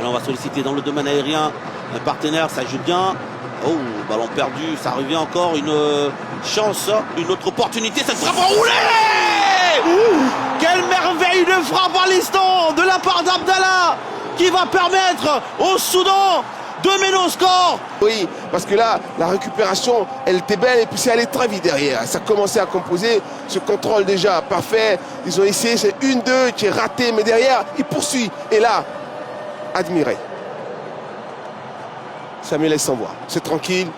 Alors on va solliciter dans le domaine aérien un partenaire, ça joue bien. Oh, ballon perdu, ça revient encore, une chance, une autre opportunité, cette frappe enroulée. Quelle merveille de frappe à l'instant de la part d'Abdallah qui va permettre au Soudan de mener au score. Oui, parce que là, la récupération, elle était belle et puis c'est allé très vite derrière. Ça commençait à composer, ce contrôle déjà parfait. Ils ont essayé, c'est 1-2 qui est raté, mais derrière, il poursuit. Et là, admiré. Samuel laisse s'envoie. C'est tranquille.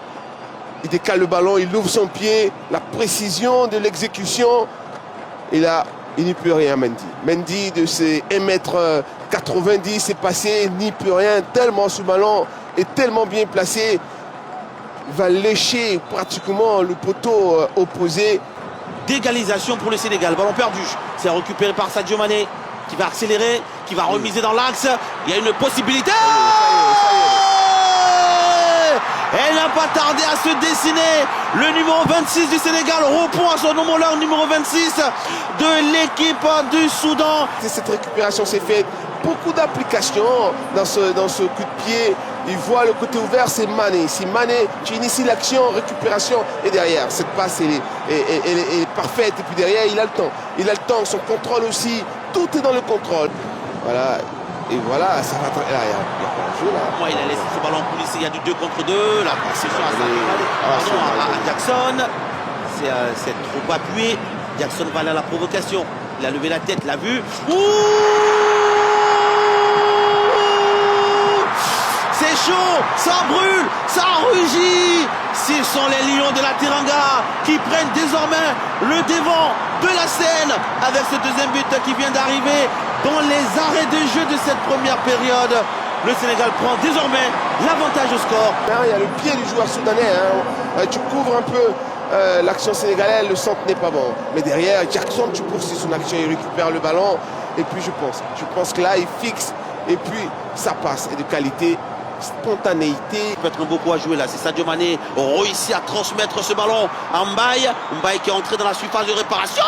Il décale le ballon, il ouvre son pied. La précision de l'exécution. Et là, il n'y peut rien, Mendy. Mendy, de ses 1m90, c'est passé, il n'y peut rien. Tellement ce ballon est tellement bien placé. Il va lécher pratiquement le poteau opposé. D'égalisation pour le Sénégal. Ballon perdu. C'est récupéré par Sadio Mané qui va accélérer, qui va remiser dans l'axe. Il y a une possibilité. Elle n'a pas tardé à se dessiner. Le numéro 26 du Sénégal reprend à son homologue numéro 26 de l'équipe du Soudan. Cette récupération s'est faite. Beaucoup d'applications dans ce coup de pied. Il voit le côté ouvert, c'est Mané. C'est Mané qui initie l'action, récupération. Et derrière, cette passe elle est parfaite. Et puis derrière, il a le temps. Il a le temps, son contrôle aussi. Tout est dans le contrôle. Voilà. Et voilà, ça va. Là, il y a pas de jeu, là. Moi, il a laissé ce ballon coulisser. Il y a du 2 contre 2. La précision à Jackson. C'est trop appuyé. Jackson va aller à la provocation. Il a levé la tête, l'a vu. C'est chaud, ça brûle, ça rugit. Ce sont les Lions de la Teranga qui prennent désormais le devant de la scène avec ce deuxième but qui vient d'arriver dans les arrêts de jeu de cette première période. Le Sénégal prend désormais l'avantage au score. Il y a le pied du joueur soudanais. Tu couvres un peu l'action sénégalaise, le centre n'est pas bon. Mais derrière, Jackson, tu poursuis son action, il récupère le ballon. Et puis je pense que là, il fixe. Et puis ça passe. Et de qualité. Spontanéité. Il peut être beaucoup à jouer là. C'est Sadio Mané réussit à transmettre ce ballon à Mbaye. Mbaye qui est entré dans la surface de réparation.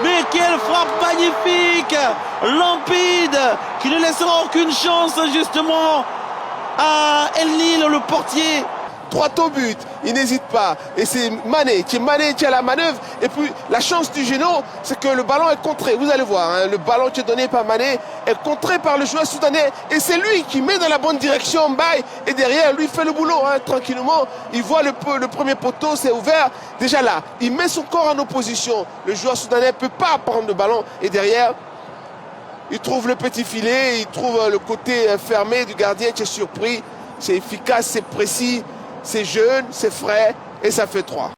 Mais quelle frappe magnifique! Limpide, qui ne laissera aucune chance justement à El Nil, le portier. Droit au but, il n'hésite pas. Et c'est Mané qui a la manœuvre. Et puis la chance du Géno, c'est que le ballon est contré. Vous allez voir, hein, le ballon qui est donné par Mané est contré par le joueur soudanais. Et c'est lui qui met dans la bonne direction Mbaye. Et derrière, lui fait le boulot, hein, tranquillement. Il voit le premier poteau, c'est ouvert. Déjà là, il met son corps en opposition. Le joueur soudanais ne peut pas prendre le ballon. Et derrière, il trouve le petit filet. Il trouve le côté fermé du gardien qui est surpris. C'est efficace, c'est précis. C'est jeune, c'est frais et ça fait 3.